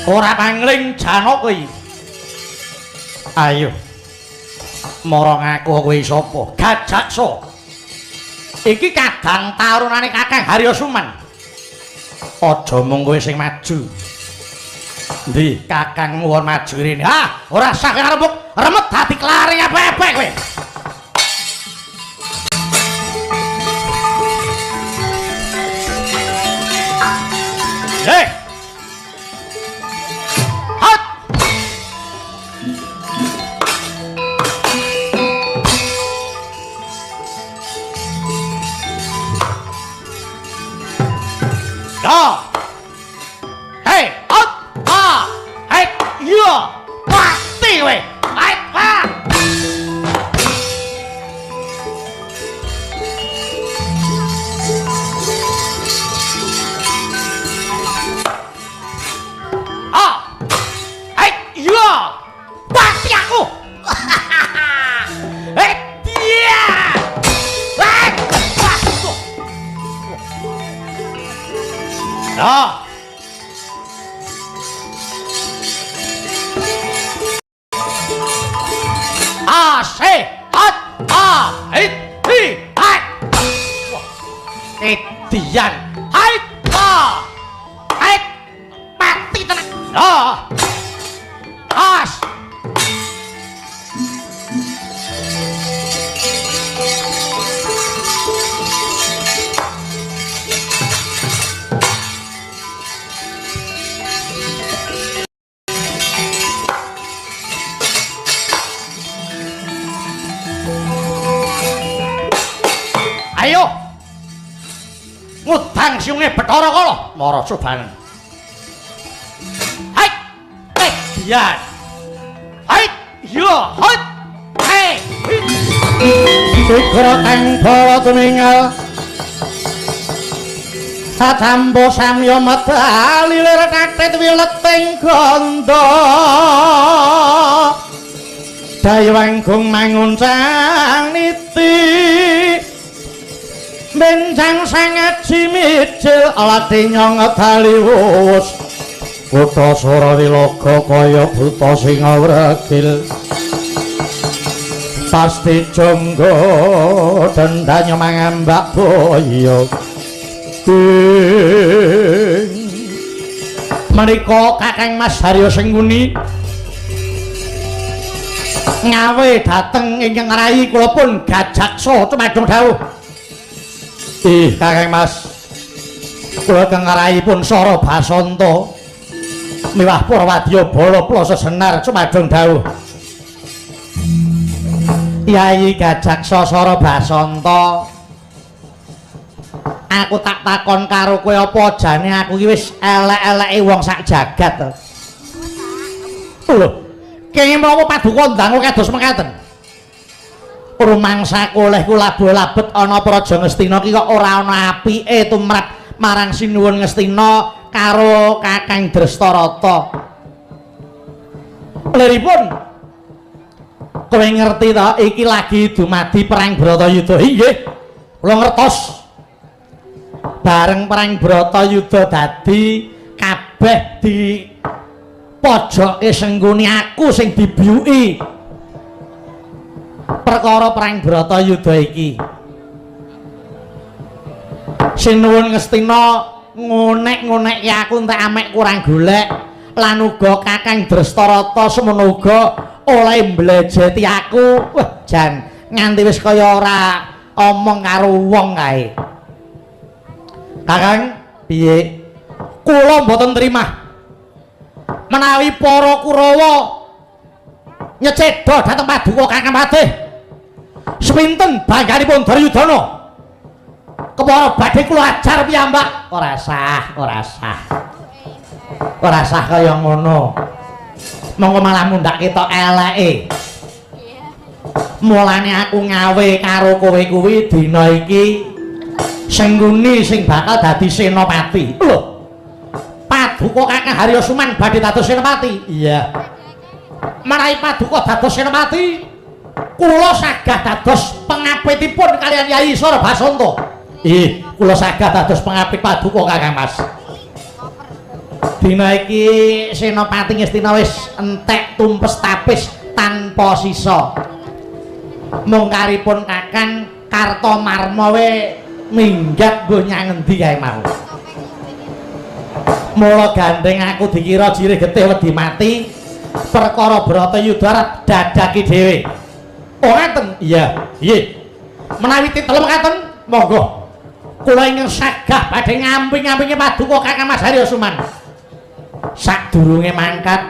ora pangling Janaka iki. Ayo. Marang aku kowe sapa? Gajaksa. Iki kadang tarunane Kakang Haryasuman. Aja mung kowe sing maju. Ndi Kakang nuwun maju rene. Ah, ora sah ngarepuk remet dadi klari apik-apik kowe. Hei. Hat. Da. Hei, hat. Ah. Hei, yo. Pasti kowe. Hei, ha. Pasti aku. Dia. Nah. Sehat. Edian. Mati tenang. Ayo. Ngudang siunge Bathara Kala mara cobanen. Hai. Edian. Yo. Sikra kang bala tumingal satambo samya medali lir kathit wileting gandha dayawanggung manguncang niti benjang sangat jimicil alati nyong daliwus kutha Surawilaga kaya buta singa wregil pasti jonggo dendanya mangambak boyo menika Kakang Mas Haryasengkuni ngawe dateng ingkang rai kula pun gajaksa cumadung dawuh. Kakang Mas kula kang rai pun Sara Basanta miwah Purwadya bala kula sesenar cumadung dawuh. Yai Gajaksa Sara Basanta, aku tak takon karo kowe apa jane aku iki wis elek-eleke wong sak jagat. Lho, kenging menapa paduka ndang kados mekaten. Rumangsaku oleh kula labet ana Praja Ngastina iki kok ora ana apike tumrap marang Sinuwun Ngastina karo Kakang Drestarata. Liripun kowe ngerti ta iki lagi dumadi perang Bratayuda. Inggih, kula ngertos. Bareng perang Bratayuda dadi kabeh di pojoke Sengkuni aku sing dibiyuki. Perkara perang Bratayuda iki. Sinuwun Ngastina ngonek-ngonekke aku entek amek kurang golek lan uga Kakang Drestarata semono uga oleh mblejeti aku. Wah, jan nganti wis kaya ora omong karo wong kae. Kakang, piye? Kula mboten trimah menawi para Kurawa nyecedha dhateng paduka Kakang Patih. Sepinten bangganipun Duryudana? Kepara badhe kula ajar piyambak. Ora sah. Ora sah kaya ngono. Monggo malah mundhak ketok eleke. Mulane aku ngawe karo kowe kuwi dina iki Sengkuni sing bakal dadi senopati. Lho. Paduka Kakang Haryasuman badhe dados senopati. Iya. Menawi paduka dados senopati, kula sagah dados pengapitipun kalian Yai Sara Basanta. Kula sagah dados pengapit paduka Kakang Mas. Dina iki Senopati Ngastina wis entek tumpes tapis tanpa sisa. Mung karipun Kakang Kartomarma we minggat nggo nyang endi kae mau. Mula gandeng aku dikira jirih getih wedi mati perkara Bratayuda arep dadaki dhewe. Oh ngaten? Iya, nggih. Menawi titelem katen, monggo. Kula ingkang sagah badhe ngamping-ngampingi paduka Kakang Mas Haryasuman. Sadurunge mangkat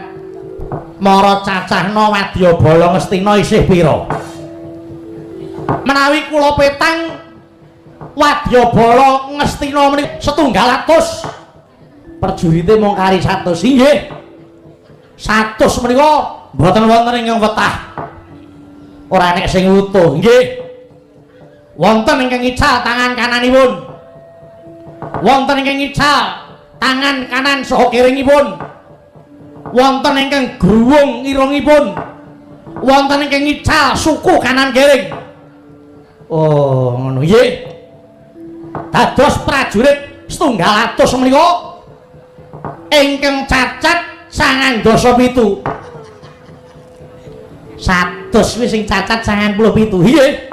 mara cacahna Wadyabala Ngastina isih pira? Menawi kula petang Wadyabala Ngastina menika 700. Perjurite mung kari 100. Nggih. 100 menika mboten wonten ingkang wetah. Ora nek sing utuh. Nggih. Wonten ingkang ical tangan kananipun. Wonten ingkang ical tangan kanan saha kiringipun. Wonten ingkang gruwung irungipun. Wonten ingkang ical suku kanan kiring. Oh, ngono nggih. Dados prajurit 700 menika ingkang cacat 97. 100 wis sing cacat 97. Nggih.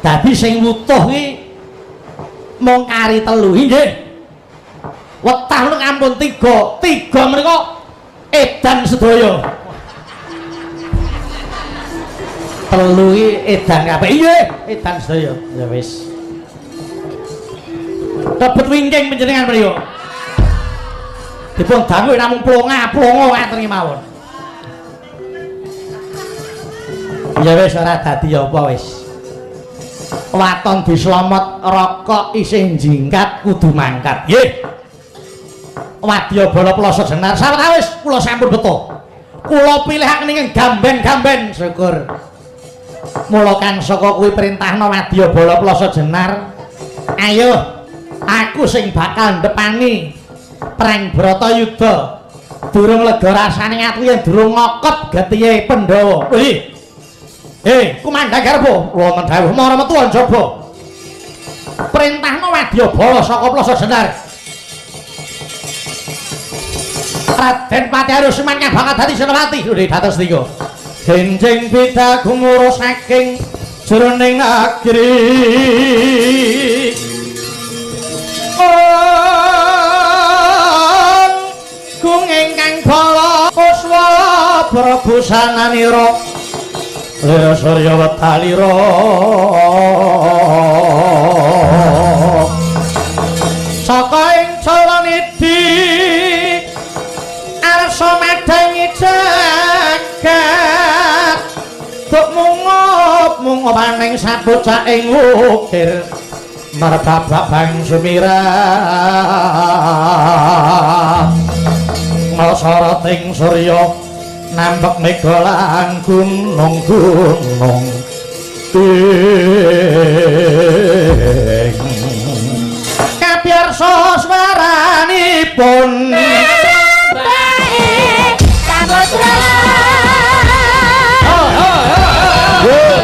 Dadi sing wutuh ki mung kari 3. Nggih. Wetah menika ampun 3. 3 menika edan sedaya. 3 ki edan kabeh. Nggih, edan sedaya. Ya wis. Tebet wingking panjenengan menika. Dipun dangu namung plonga ngaten mawon. Ya wis ora dadi apa wis. Waton dislomot rokok isih jingkat kudu mangkat. Nggih. Wadyabala Plasa Jenar sawetawis kula sampun beto. Kula pilihaken ing gamben-gamben syukur. Mula kan saka kuwi perintahna Wadyabala Plasa Jenar. Ayo aku sing bakal ndepani perang Bratayuda. Durung lega rasane ati yen durung ngokop getihe Pandhawa. Wih. Kumandang garpo wonten dawuh mara metu njaba. Perintahna Wadyabala saka Plasa Jenar. Raden Pati Haryasuman kang bakal dadi senopati nggih dados nika. Jenjing bida gumuru saking jroning negeri. Gung ingkang bala puswa prabusananira. Lira Surya Wetalira saka ing Calanidi arsa madangi jagat tuk mungop aning sabocah ing ukir merbabak bang sumira ngasarating surya nambek megolan gunung-gunung ting kapiyarsa swaranipun bae saputra yo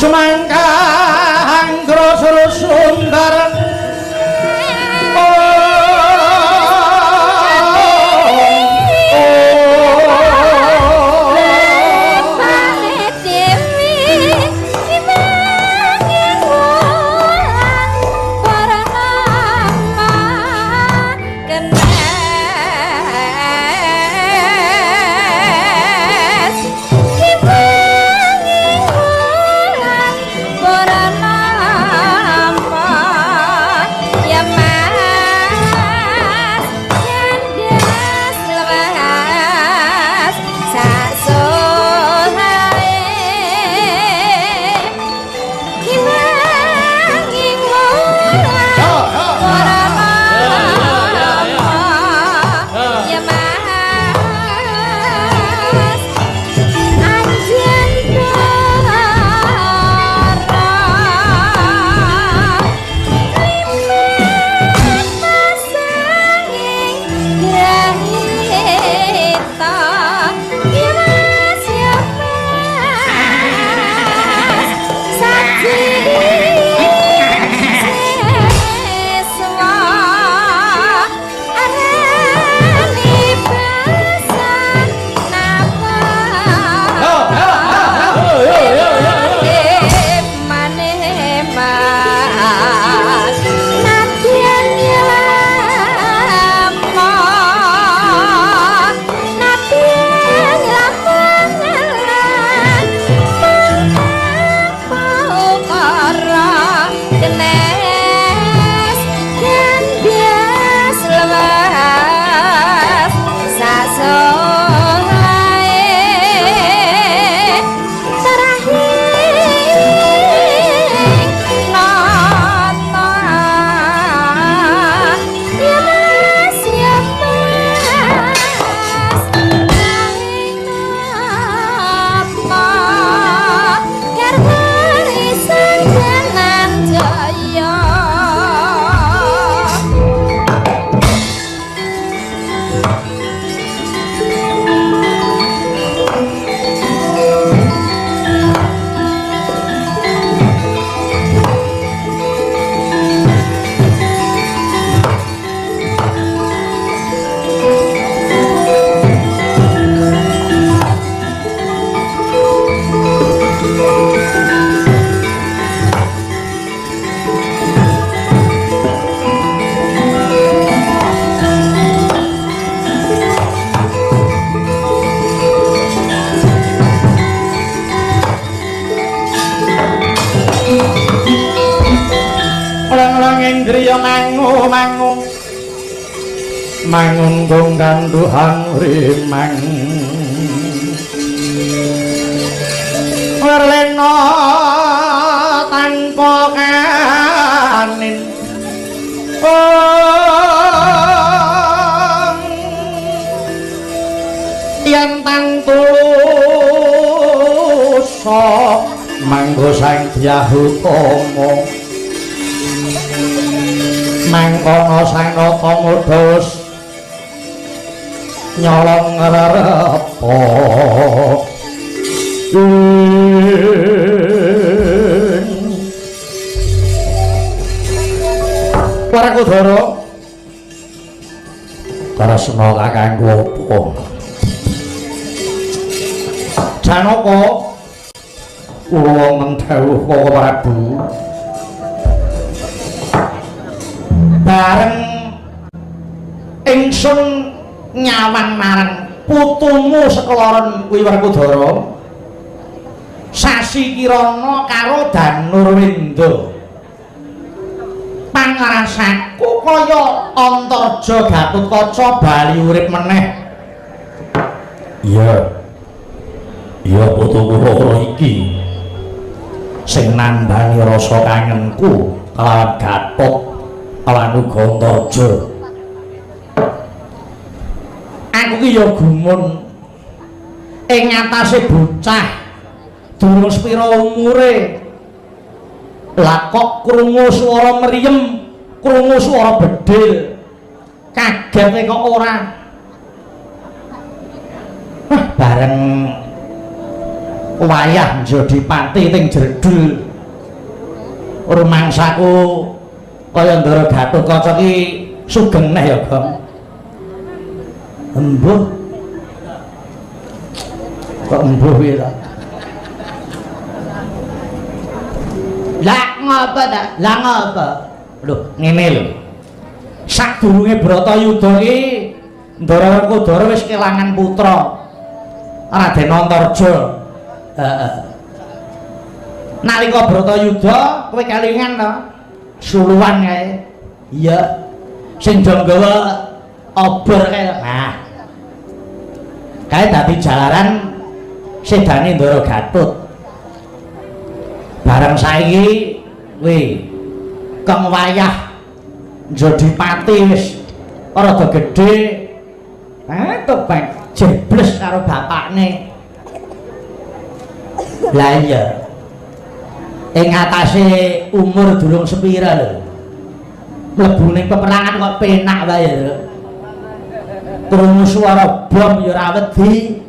Cumangkang terus sumber Por mangunggung kanduhan rimang werlena tanpa kanin yen tang tulus manggo sang Dyahutama mangkono sang nata mudhus nyolong rerepa Warakudara tresna kakangku apa Janaka kula wonten dawuh Para Prabu bareng ingsun nyawang marang putumu sekaloron kuwi Werkudara Sasi Kirana karo Danurwinda pangrasaku kaya Antarja Gatotkaca bali urip meneh iya putuku loro iki sing nambani rasa kangenku kelawan Gatot lan uga Antarja aku ki ya gumun ing ngatasé bocah durung sepira umure lah kok krungu swara mriyem krungu swara bedhil kaget kok ora bareng wayah Jodipati ting Jerdul rumangsaku kaya Ndara Gatotkaca ki sugeng neh ya Gong embuh kok embuh piye ta lah ngapa ta lah ngapa lho ngene lho sadurunge Bratayuda ki Ndara Werkudara wis kelangan putra Raden Antarja nalika Bratayuda kowe kalingan to suluwan kae iya sing do nggawa obor kae nah kae dadi jalaran sedane Ndara Gatut bareng saiki kuwi kang wayah Jodipati wis rada gedhe tebak jebles karo bapakne lah iya ing atase umur durung sepira lho mlebu ning peperangan kok penak wae lho krungu swara bom ya ora wedi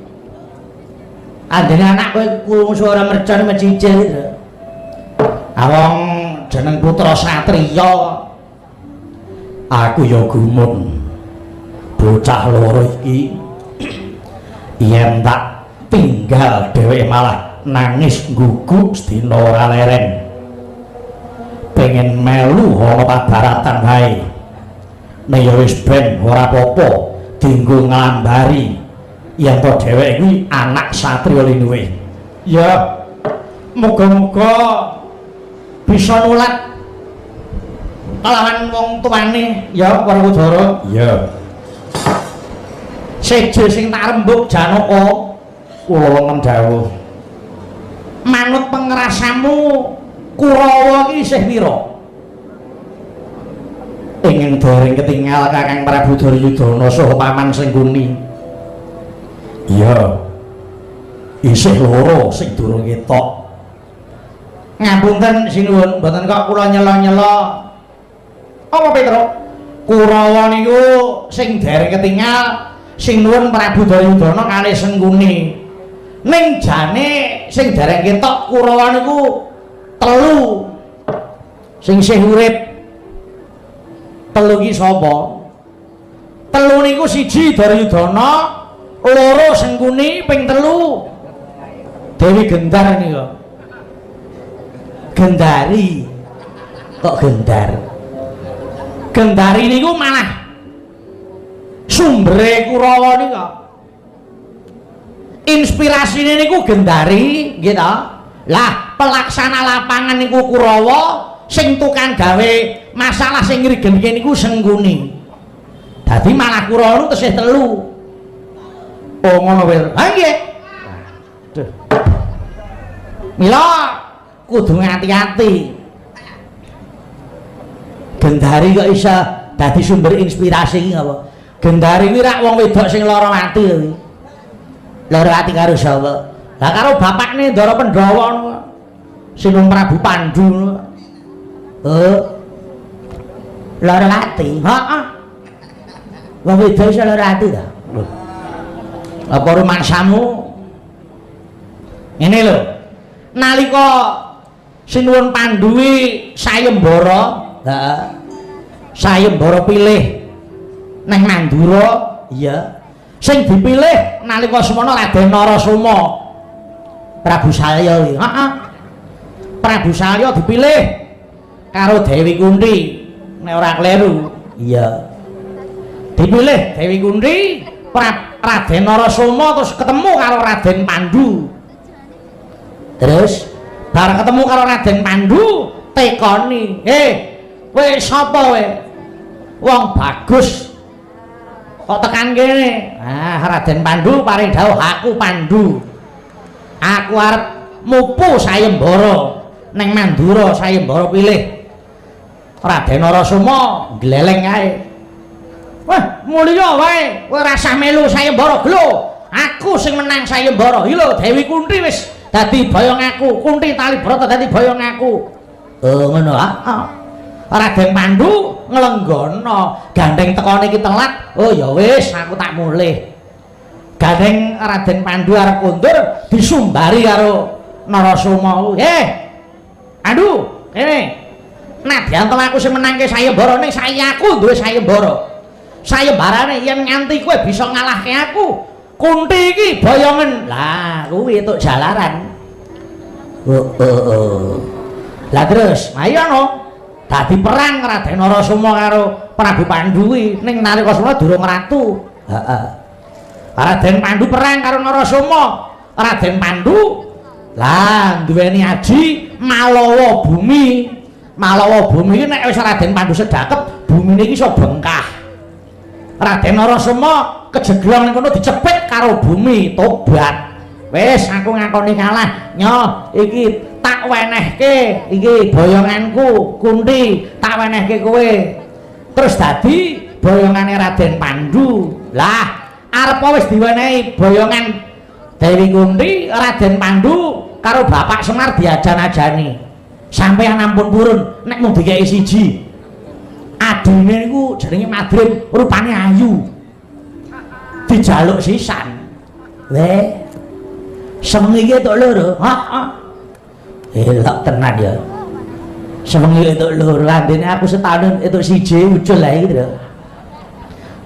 andene anak kowe krungu swara mercon mecicil lho awong jeneng putra satriya aku ya gumun bocah loro iki yen tak tinggal dheweke malah nangis guguk sedina ora leren pengen melu ana pabaratan wae nek ya wis ben ora apa-apa dienggo nglambari yen to dheweke kuwi anak satriya linuwe ya muga-muga bisa nulat kalawan wong tuane ya Werkudara iya seje sing tak rembug Janaka kula wonten dawuh manut pengrasamu Kurawa iki isih pira ingin dereng ketinggal Kakang Prabu Duryudana saha Paman Sengkuni iya isih loro sing durung ketok ngapunten sinuwun mboten kok kula nyela-nyela apa Petro Kurawa niku sing dereng ketinggal sing nuwun Prabu Duryudana kalih Sengkuni ning jane sing dereng ketok Kurawa niku telu sing isih urip telu ki sapa telu niku siji Duryudana loro Sengkuni ping telu Dewi Gendar niku Gendari kok Gendar Gendari niku malah sumbere Kurawa niku inspirasine niku Gendari nggih ta lah pelaksana lapangan niku Kurawa sing tukang gawe masalah sing ngrigen niku Sengkuni Dadi malah Kurawa tesih 3. Oh ngono wae. Ha nggih. Waduh. Mila kudu ngati-ati. Gendari kok iso dadi sumber inspirasi iki apa? Gendari kuwi rak wong wedok sing lara ati lho. Lara ati karo sapa? Lah karo bapakne Ndara Pandhawa ngono. Sinung Prabu Pandhu. Lara ati. Heeh. Wong wedok iso lara ati ta? Lho. Apa rumangsamu? Ngene lho. Nalika Sinuwun Pandhu sayembara, heeh. Sayembara pilih neng Mandura, iya. Sing dipilih nalika semana Raden Narasoma. Prabu Salya iki, heeh. Prabu Salya dipilih karo Dewi Kunthi, nek ora kleru. Iya. Dipilih Dewi Kunthi, Raden Narasoma terus ketemu karo Raden Pandhu. Terus bar ketemu karo Raden Pandhu, tekoni, kowe sapa kowe? Wong bagus. Kok tekan kene? Ah, Raden Pandhu paring dawuh, aku Pandhu. Aku arep mupu sayembara ning Mandura sayembara pilih. Raden Narasoma gleleng ae. Wah, mulya wae, kowe rasah melu sayembara glo. Aku sing menang sayembara. Iki lho Dewi Kunthi wis dadi boyong aku, Kunthi Talibrata dadi boyong aku. Oh ngono ah. Raden Pandhu nglenggono, gandeng tekone iki telat. Oh ya wis, aku tak mulih. Gandeng Raden Pandhu arep kundur disumbari karo Narasoma. Aduh, kene. Nadyan aku sing menangke sayembara ning saya aku duwe sayembara. Sayembarane yen nganti kowe bisa ngalahke aku, Kunthi iki boyongen. Lah, kuwi entuk jalaran. Lah terus, ayo no. Dadi perang Raden Narasoma karo Prabu Pandhu ning nalika semana durung ratu. Heeh. Raden Pandhu perang karo Narasoma. Raden Pandhu lah duweni aji Malawa Bumi. Malawa Bumi iki nek wis Raden Pandhu sedakep, bumine iki iso bengkah. Raden Narasoma kejeglong ning kono dicepit karo bumi, tobat. Wis aku ngakoni kalah. Nyo, iki tak wenehke, iki boyonganku, Kunthi, tak wenehke kowe. Terus dadi boyongane Raden Pandhu. Lah, arep wis diwenehi boyongan Dewi Kunthi, Raden Pandhu karo Bapak Semar diajan-ajani. Sampeyan ampun purun nek mung dikeki siji. Adine niku jenenge Madrim, rupane ayu. Dijaluk sisan. Sewengi iki tok loro. Heeh. Elok tenan ya. Sewengi itu loro, andene aku setahun itu siji ucul ae gitu.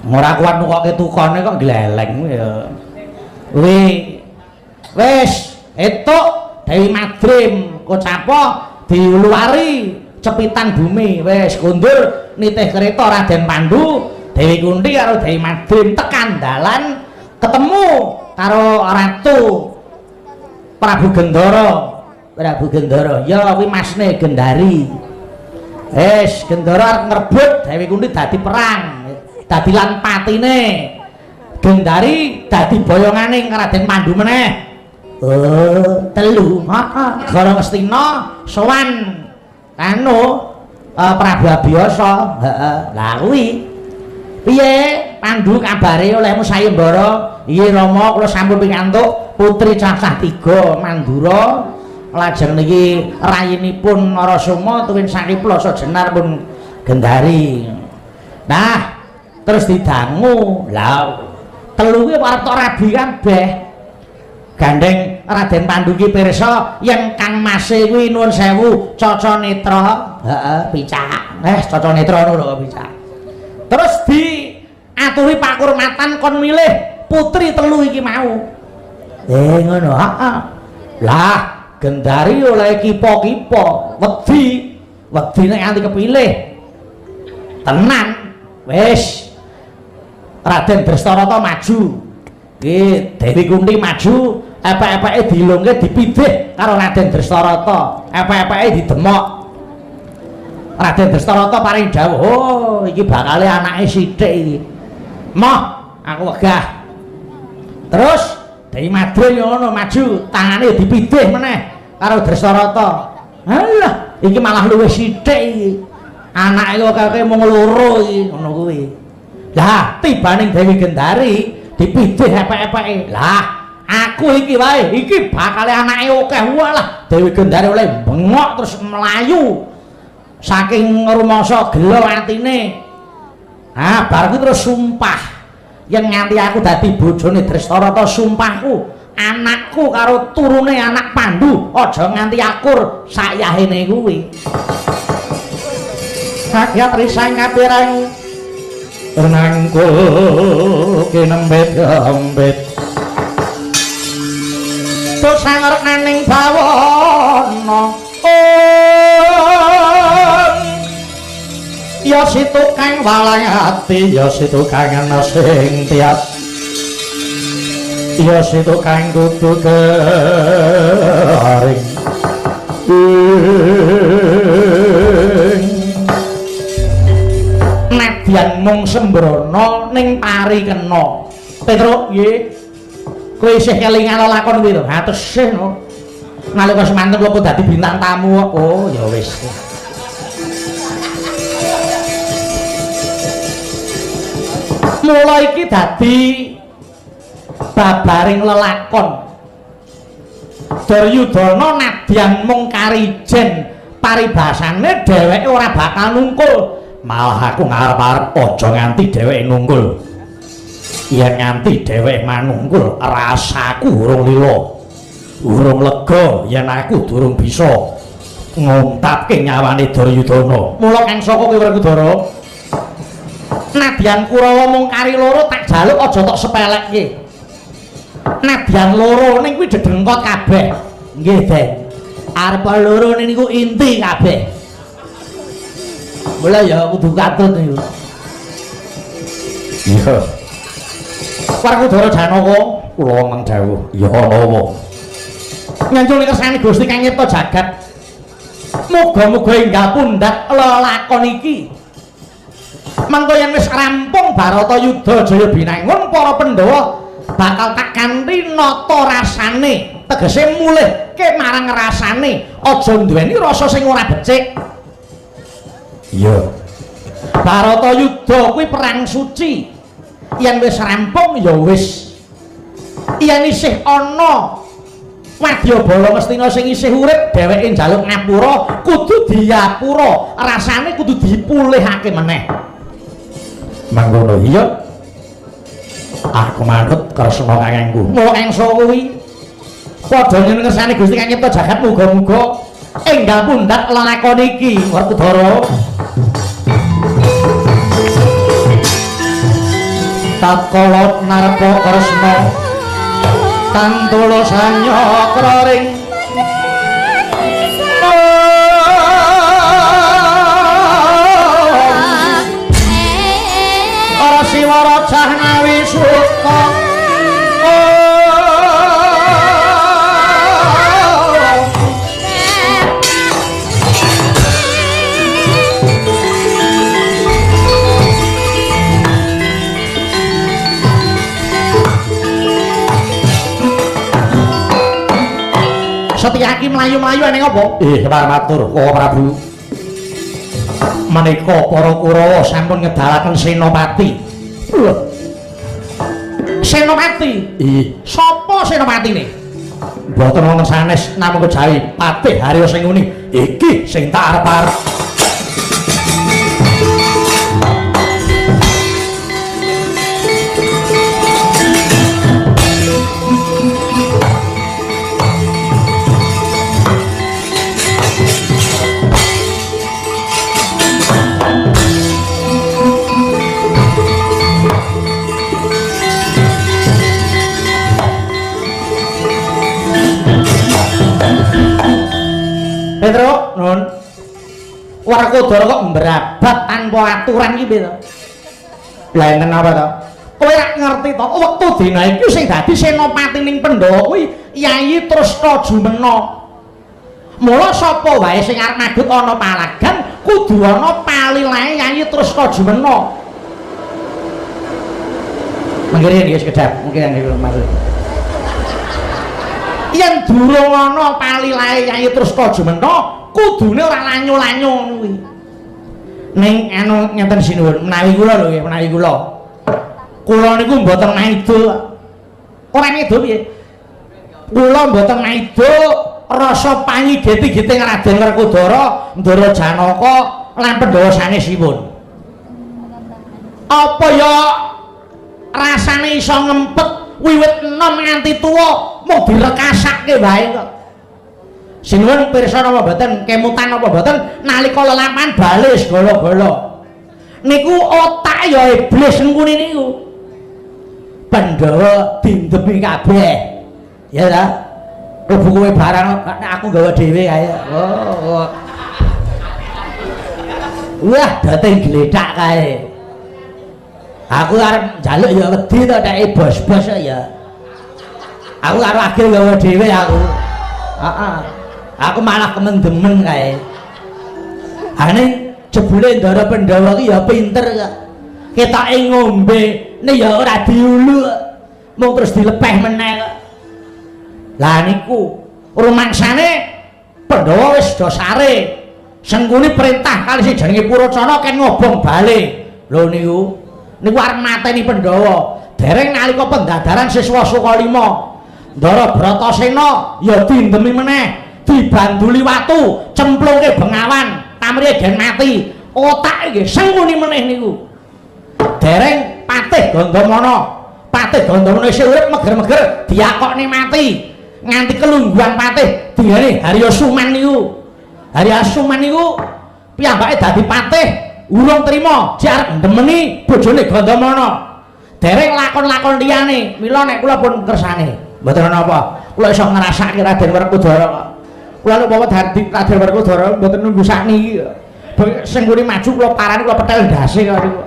Ora kuat nukoke tukone kok gleleng ya. Wis, etuk Dewi Madrim kocapa diluari cepitan bumi. Wis kundur nitih kereta Raden Pandhu, Dewi Kunthi karo Dewi Madrim tekan dalan ketemu karo Ratu Prabu Gendara. Prabu Gendara, ya kuwi masne Gendari. Wis Gendara arep ngrebut Dewi Kunthi dadi perang. Dadi lan patine. Gendari dadi boyongane Raden Pandhu meneh. Oh, 3. Heeh. Gara Ngastina sowan anu Prabu Abiyasa. Heeh. Lah kuwi piye Pandhu kabare olehmu sayembara? Iya Rama, kula sampun pikantuk putri cacah 3 Mandura. Lajeng niki rayinipun Narasoma tuwin Saniploso Jenar pun Gendari. Nah, terus didangu. Lah 3 kuwi arep tok rabi kabeh. Gandeng Raden Pandhu ki pirsa yen Kang Mase kuwi nuwun sewu Caca Netra. Heeh, picak. Caca Netra ngono lho picak. Terus diaturi pakurmatan kon milih putri 3 iki mau. Ngono, heeh. Lah Gendari oleh kipo-kipo, wedi nek nganti kepilih. Tenan. Wis Raden Drestarata maju. Iki Dewi Kunthi maju, epek-epeke dilungke dipidih karo Raden Drestarata. Epek-epeke didemok. Raden Drestarata paring dawuh, "Oh, iki bakale anake sithik iki. Moh, aku wegah. Terus Dewi Madra ngono maju, tangane dipidih meneh karo Drestarata. Halah, iki malah luwih sithik iki. Anake kok kakek mung loro iki ngono kuwi. Lah, tibaning Dewi Gendari dipidih epek-epeke. Lah, aku iki wae, iki bakal anake akeh. Walah, Dewi Gendari oleh bengok terus melayu. Saking rumangsa gelo atine. Ah, bar kuwi terus sumpah yen nganti aku dadi bojone Drestarata, sumpahku anakku karo turune anak Pandu aja nganti akur sayahene kuwi. Sagyat risang kapirang renangku kinembet-embet terus sangar naning bawana ya situ kang walayati ya situ kang ana sing tiap ya situ kang kudu garing nadyan mung sembrono ning pari kena. Petruk nggih kowe isih kelingan lakon kuwi to. Ha tesih no nalika semanten kula dadi bintang tamu. Oh ya wis. Mula iki dadi babaring lelakon. Duryudana nadyan mung karijen paribasane dheweke ora bakal nungkul. Malah aku ngarep-arep aja nganti dheweke nungkul. Yen nganti dheweke manungkul, rasaku urung lila. Urung lega yen aku durung bisa ngontapke nyawane Duryudana. Mula kang saka kowe Werkudara nadyan Kurawa mung kari loro tak jaluk aja tok sepelekke. Nadyan loro ning kuwi dedengkot kabeh. Nggih, Den. Arep loro niku inti kabeh. Mula ya kudu katut niku. Iya. Werkudara Janaka kula nang dawuh, ya ana apa? Nyanjung kersane Gusti kang nyipta jagat. Muga-muga enggak pundhak lelakon iki. Mangko yen wis rampung Baratayuda Jaya binangun para Pandhawa bakal tak kanthi nata rasane, tegese mulihke marang rasane, aja nduweni rasa sing ora becik. Iya. Baratayuda kuwi perang suci. Yen wis rampung ya wis. Yen isih ana Wadyabala Ngastina sing isih urip, dheweke njaluk ngapura, kudu diyapura, rasane kudu dipulihake meneh. Mangkono iya. Aku manut kresna kakangku. Mula engsa kuwi padha nyenengesane Gusti kang nyipta jagat, muga-muga enggal pundhak lelakon iki Werkudara. Tatkala narpa kresna tantula sanyakra ring Siwaraja nawi suka Setyaki mlayu-mlayu ning apa? Kepar matur, Koko Prabu. Menika para Kurawa sampun ngedalaken senopati. Senopati? Iya. Sapa senopatine? Mboten wonten sanes namung kejawi Patih Harya Senguni. Iki sing tak arep-arep. Petruk, Nun. Werkudara kok mbrabat tanpa aturan iki piye to? Lah enten apa to? Kowe rak ngerti to, wektu dina iki sing dadi senopati ning Pandhawa kuwi Yayi Trusna Jumena. Mula sapa wae sing arep madhut ana palagan kudu ana palilahe Yayi Trusna Jumena. Mangkene nggih sekedap, mungkin niku maksud. Yen durung ana palilae Nyai Trustajumena, kudune ora lanyo-lanyo ngono kuwi. Ning anu ngenten sinuwun, menawi kula lho nggih, menawi kula. Kula niku mboten maido. Ora maido piye? Kula mboten maido rasa panyigeti-giting Raden Werkudara, Ndara Janaka lan Pandhawa sanesipun. Apa ya rasane iso ngempet wiwit enom nganti tuwa mung direkasake wae kok. Sinuwun pirsa napa mboten kemutan napa mboten nalika lelapan bali segala-gala. Niku otak ya iblis ngene niku. Pandhawa dindemi kabeh. Ya ta? Rebu kowe barang aku gawe dhewe kae. Oh. Wah, dating gledak kae. Aku arep njaluk ya wedi to nek bos-bos ya. Aku karo agil gawe dhewe aku. Heeh. Aku malah kemen-demen kae. Ane jebule Ndara Pandhawa ki ya pinter kok. Ketoke ngombe ne ya ora diulu. Mung terus dilepeh meneh kok. Lah niku rumangsane Pandhawa wis do sare. Sengkuni perintah kali sing jenenge Purocana ken ngobong bali. Lho niku arep mateni Pandhawa. Dereng nalika pendadaran siswa Sukalima. Ndara Bratasena ya dindemi meneh, dibanduli watu, cemplungke Bengawan, pamrih gen mati. Otak nggih sengkuni meneh niku. Dereng Patih Gandamana. Patih Gandamana isih urip meger-meger diakokne mati. Nganti kelungguhan patih dingane Haryasuman niku. Haryasuman niku piyambake dadi patih urung trima arep ndemeni bojone Gandamana. Dereng lakon-lakon liyane, mila nek kula pun kersane. Mboten ana apa. Kula iso ngrasake Raden Werkudara kok. Kula nek bawa dadi Raden Werkudara mboten nunggu sakniki. Sing ngene maju kula parani kula petel ndase kok niku.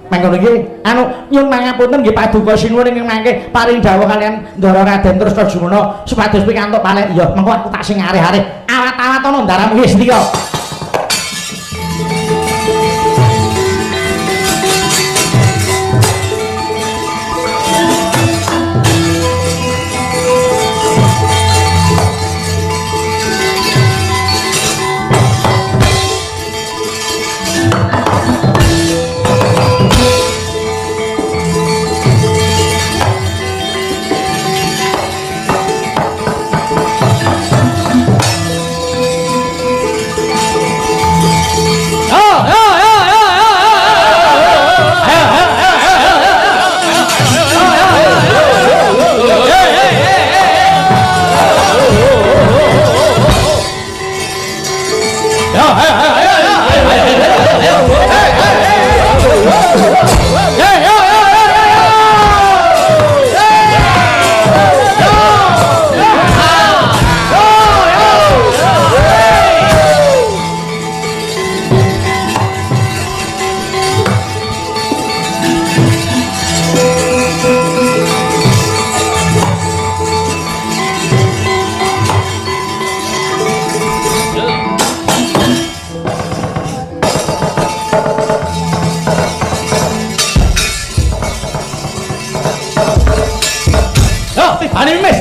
Mangkono iki anu nyuwun pangapunten nggih Paduka sinuwun ing mangke paring dawuh kalian Ndara Raden Trustajumena supados pikantuk palih ya mengko aku tak sing areh-areh awat-awat ana ndaramu wis ndika.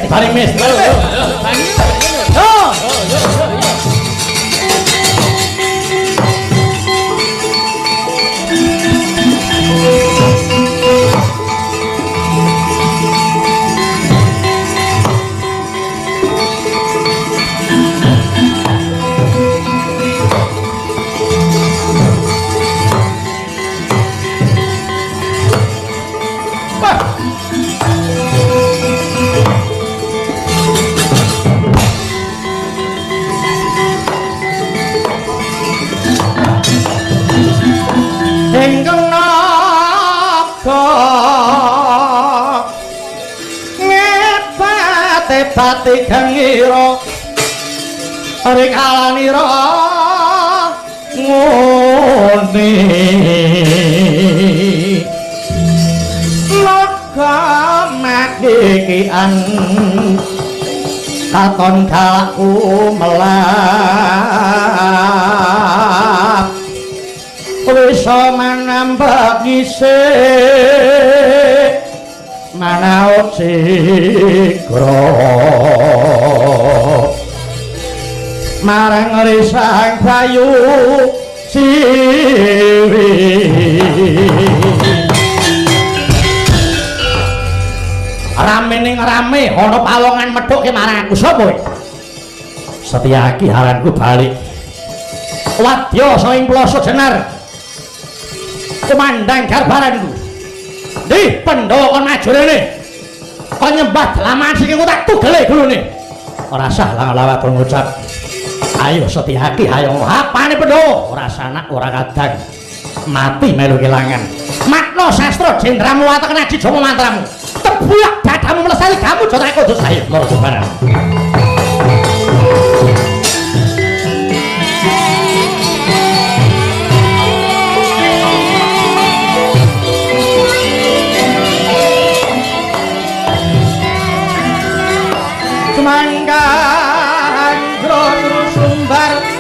Paling mes. Pati kangiro rikalanira ngone naga makikian katon kalaku melap bisa manambah gisik cikro marang risang bayu siwi rame ning rame ana pawongan medhuke marang aku sapa iki Setyaki haranku balik wadya saing plasa jenar kumandang garbaranku di Pandhawa kon maju rene kon nyembah laman sing tak tugele gulune ora sah lawat ngucap ayo Setyaki ayo apane Pandhawa ora sanak ora kadang mati melu kelangan makna sastra jendramu watek naji jama mantramu tebulak dadamu melesari kamu jotake kudus ayo marga barang Manggan grogro sumbar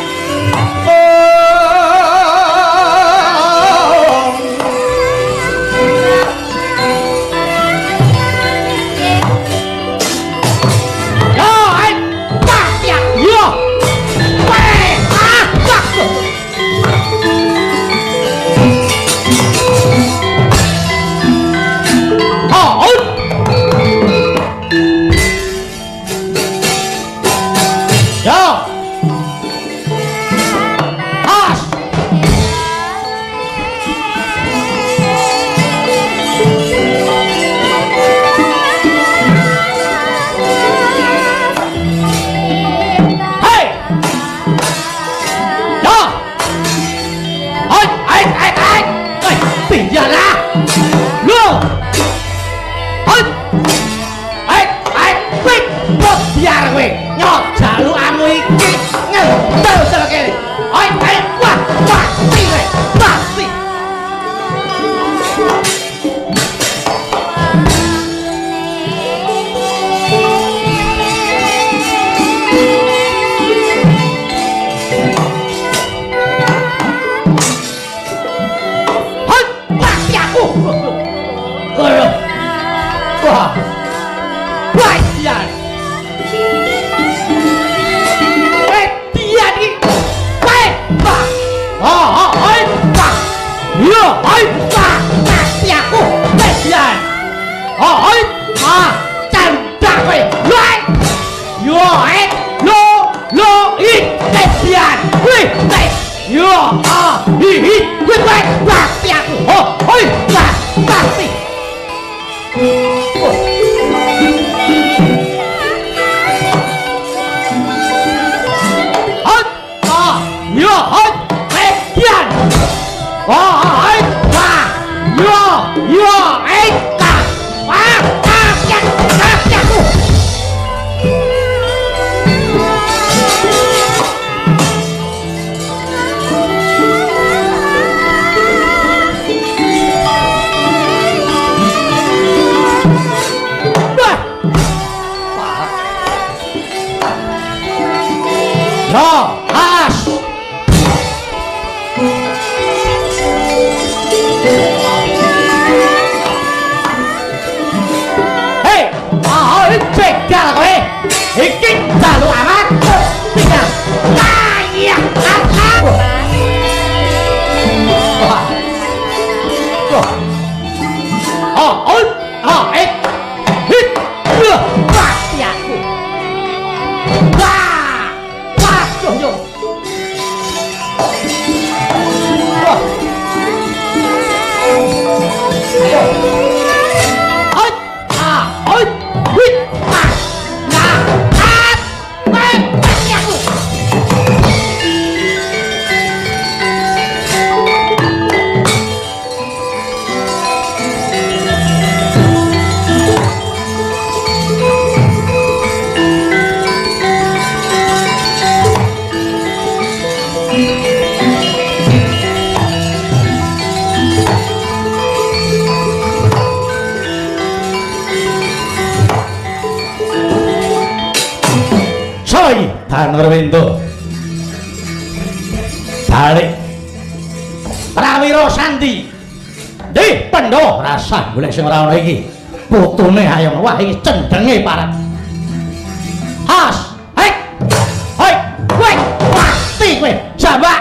Tanurwindo balik Prawiro Sandi di Pandhawa rasah golek sing ora ana iki putune Hayong wah iki cendenge parek. Has, hei. Hei, kowe mati kowe. Jambak.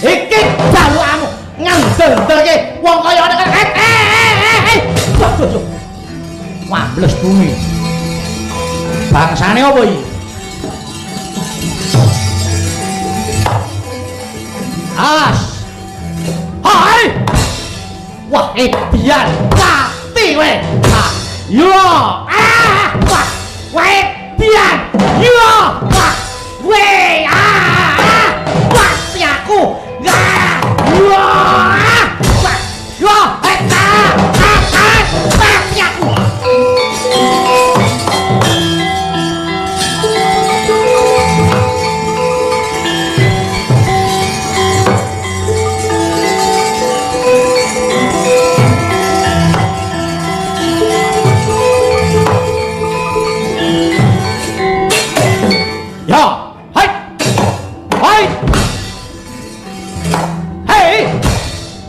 Iki jalukmu ngandel-ndelke wong kaya ngene. Waduh. Wambles bumi. Bangsane apa iki? As. Hai. Wah, biar mati kowe. Yo. Wah. Kowe biar. Yo. Wah. Kowe. Mati aku. Yo. Wah. Yo. Mati aku.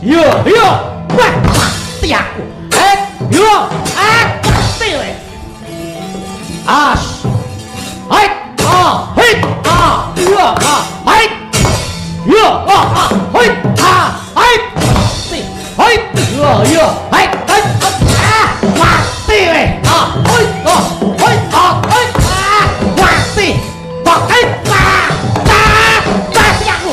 Yo, wah, mati aku. Yo, mati we. As. Yo, yo, yo, yo, mati we. Mati. Mati aku.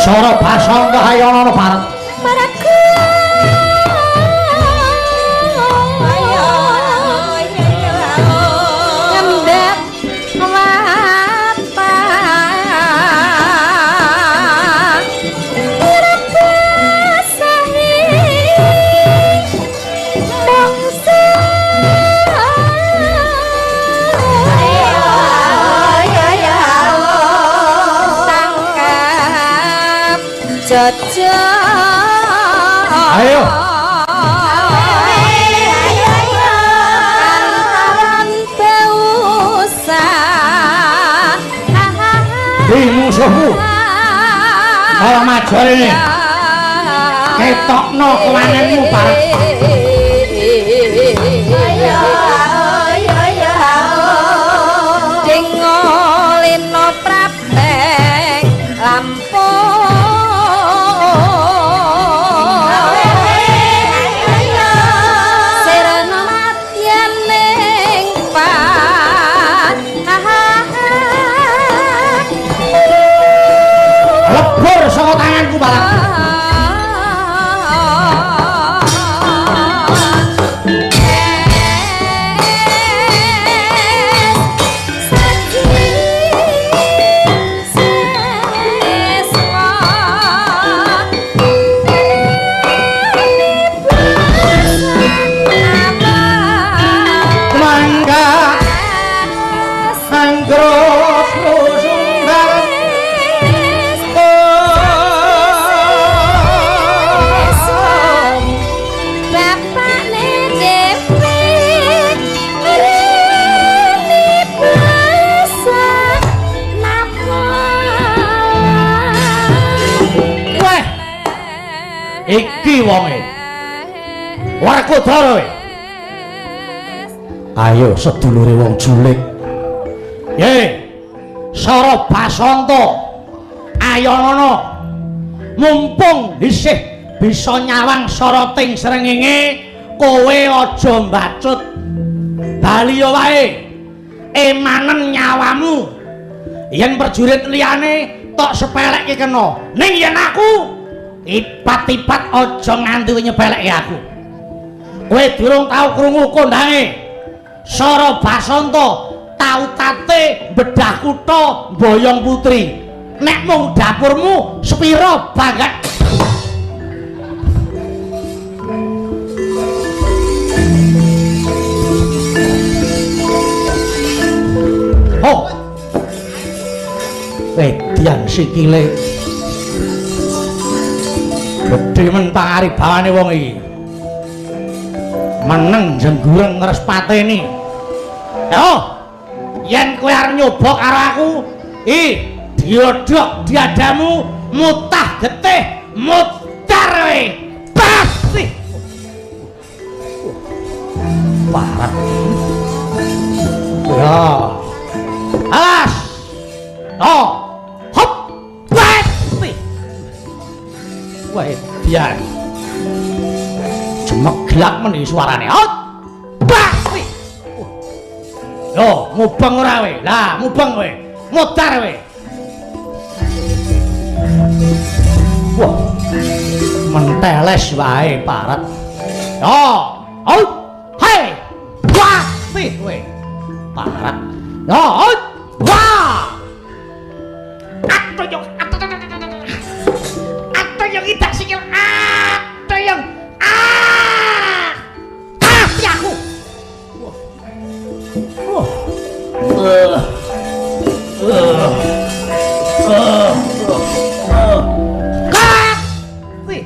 Sora basang kahayana Barat. Maraku. Ngembek wapa. Irapasahi. Bangsa. Jojo. Ayo. Antaran beusa. Di musuhmu. Malah majar ini. Ketokno kewanenmu Barat. Dingolino prabeng lampung. Lebur saka tanganku Barat. Iki wonge. Werkudara. Ayo sedulure wong julik. Ye. Sara Basanta. Ayonono. Mumpung isih bisa nyawang sarating srengenge, kowe aja mbacut. Bali yo wae. Emanen nyawamu. Yen prajurit liyane tok sepelekke kena. Ning yen aku ipat-ipat aja nganti nyepelekke aku. Kowe durung tau krungu kondange Sara Basanta tau tate bedah kutha Boyong Putri. Nek mung dapurmu sepira banget. Oh. dian sikile. Gedhe men pangaribawane wong iki. Meneng jenggureng ngres pateni. Yo, yen kowe arep nyoba karo aku, diodhok diadamu mutah getih mutar kowe. Pasti. Parah. Ya. Alas. Oh. Hop. Pasti. Wae biar. Jemek gelak men iki suarane. Hop. Pasti. Yo, mubeng ora kowe? Lah, mubeng kowe. Mutar kowe. Wah. Menteles wae parat. Yo. Hop. Hei. Pasti kowe. Parat. Yo. Hop. Wah. Atau yang idak sikil. Atau yang pasti aku. Kasih.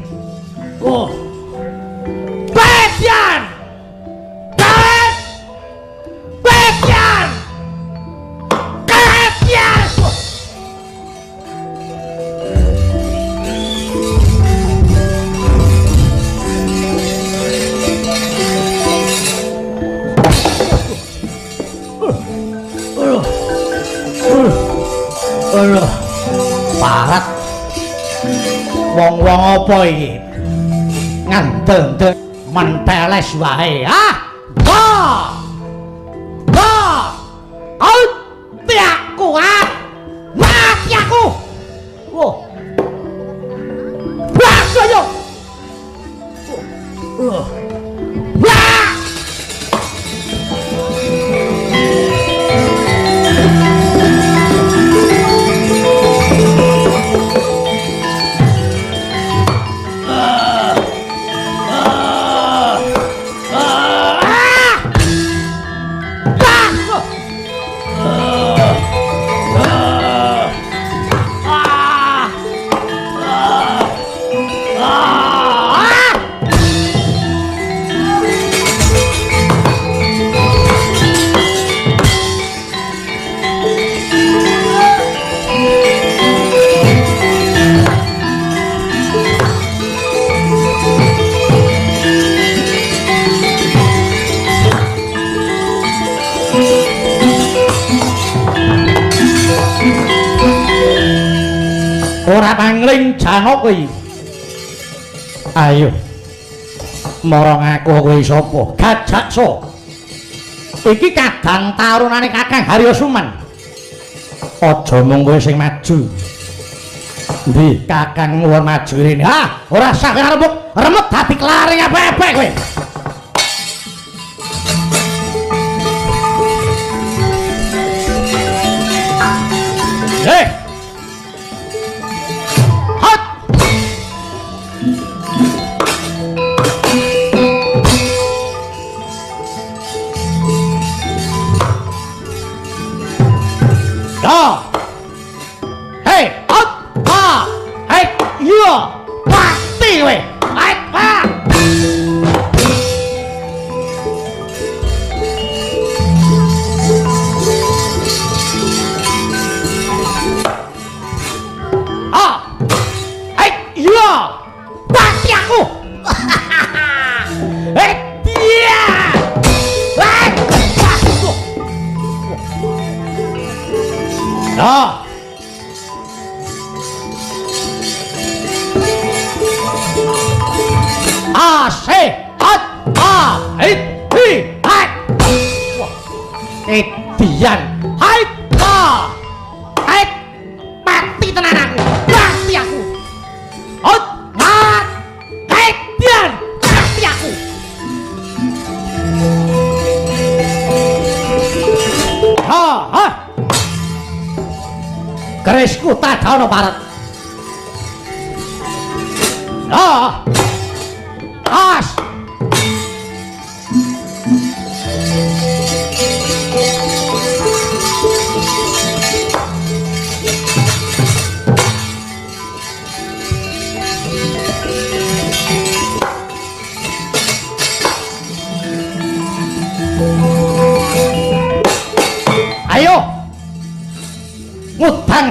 Bedian. Bedian. Bedian. Parat. Wong-wong apa iki? Ngandeng-ndeng menteles wae. Wah! Wah! Mati aku, mati aku. Wah. Wah, yo. Wah. Ora pangling jangok iki. Ayo. Marang aku kowe sapa? Gajaksa. Iki kadang tarunane Kakang Haryasuman. Aja mung kowe sing maju. Ndi Kakang nuwun maju rene. Ora sah remuk, remut dadi klaring apik-apik kowe. Pasti kowe. Pasti aku. Dia. Edian, mati tenan aku, mati aku. Edian, mati aku. Kerisku tak ada barat.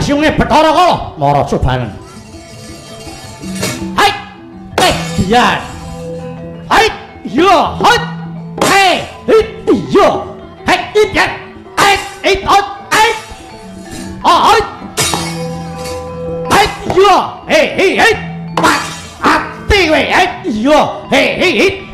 siunge Bathara Kala Mara Cobanen. Hai. Iya. Hai. Iya. Hai. Hei. Iya. Hai. Iya. Hai. Hai. Hai. Hai. Iya. Hei. Pak. Ati kowe. Iya. Hei.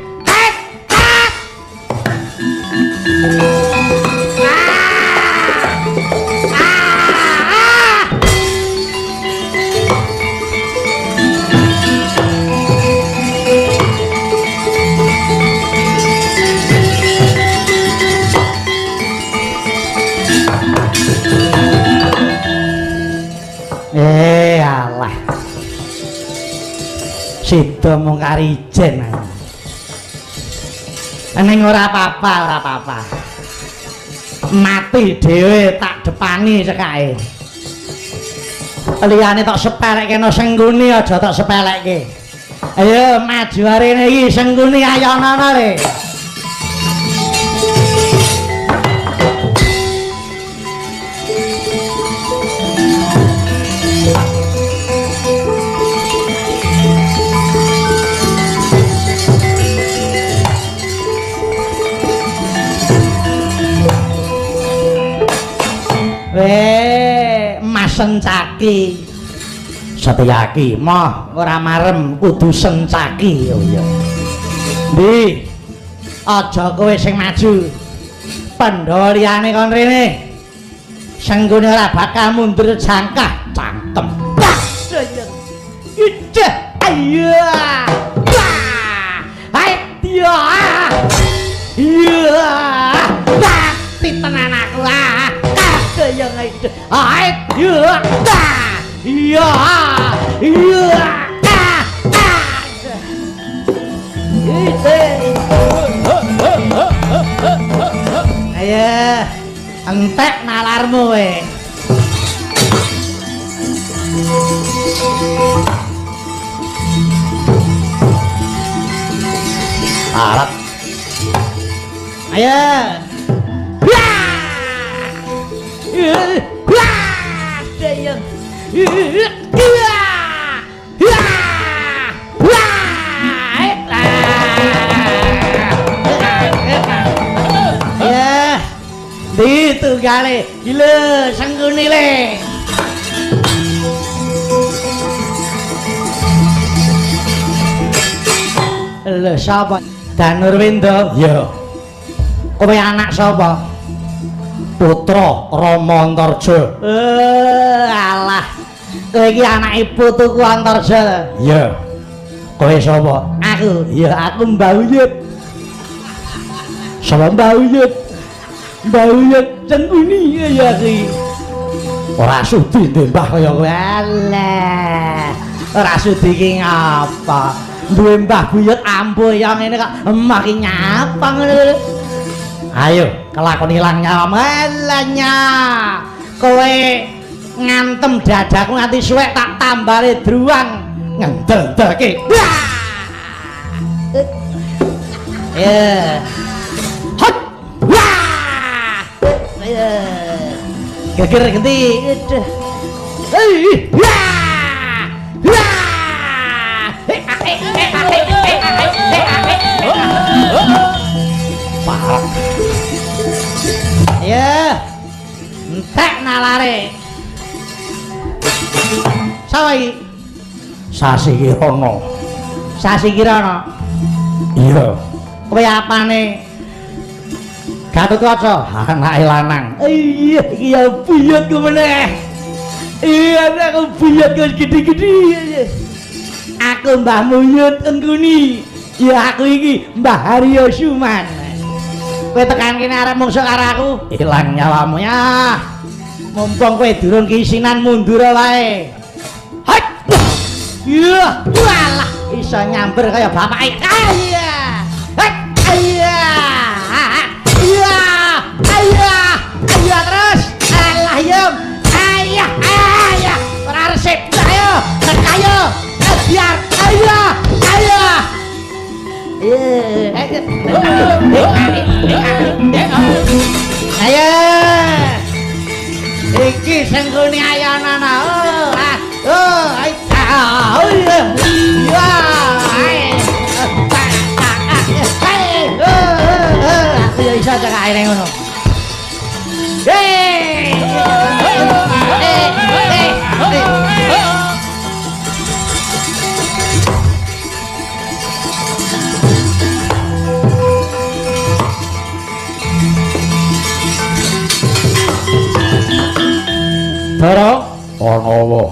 Alah. Sida mung kari ijen ae. Ning ora apa-apa. Mati dhewe tak depani cekake. Liyane tok sepelekke no Sengguni aja tok sepelekke. Ayo maju arene iki Sengguni ayo ana le. Mas Sencaki Setyaki moh ora marem kudu Sencaki. Oh iya. Ndi aja kowe sing maju. Pandhawa liyane kon rene. Senggone ora bakal mundur jangkah cangkem. Ije ayo. Hai dia. Iya. Mati tenan aku ah. Yang itu iya ayo entek nalarmu we arat ayo itu gale gila Sengguni le lho sapa Danurwindo ya kowe anak sapa putra Rama Antarja alah kowe iki anake putuku Antarja iya kowe sapa aku ya aku Mbah Uyut sapa Mbah Uyut Sengguni ya iki ora sudi mbah kaya kowe alah ora sudi ki ngapa duwe Mbah Buyut ampuh ya ngene kok emah ki nyapa ngono ayo kelakon ilang nyawamu elanya kowe ngantem dadaku nganti suwek tak tambale druang ngendel-delke ya hot wah geger genti ya entek nalare sapa iki Sasi Kirana iya kowe apane Gatotkaca anake lanang iya iki ya buyut ku meneh iya aku buyut ku gede-gede aku Mbah Muyut Sengguni ya aku iki Mbah Haryo Suman kowe tekan kene arep mungsuh karo aku ilang nyawamu ya mumpung kowe durung kisinan mundur wae hot iya walah iso nyamber kaya bapake iya iya iya terus alah yum ayah ora resip ayo biar ayo ayo Iki sing gone ayanan. Aku ya iso cek ae ngono. Dara ana apa?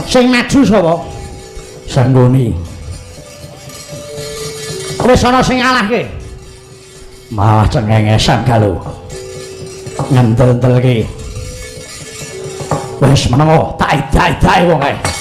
Sing maju sapa? Sanggoni. Wis ana sing ngalahke. Malah cengengesan kalau ngendel-endel iki. Wis menengo, tak idai-idai wong ae.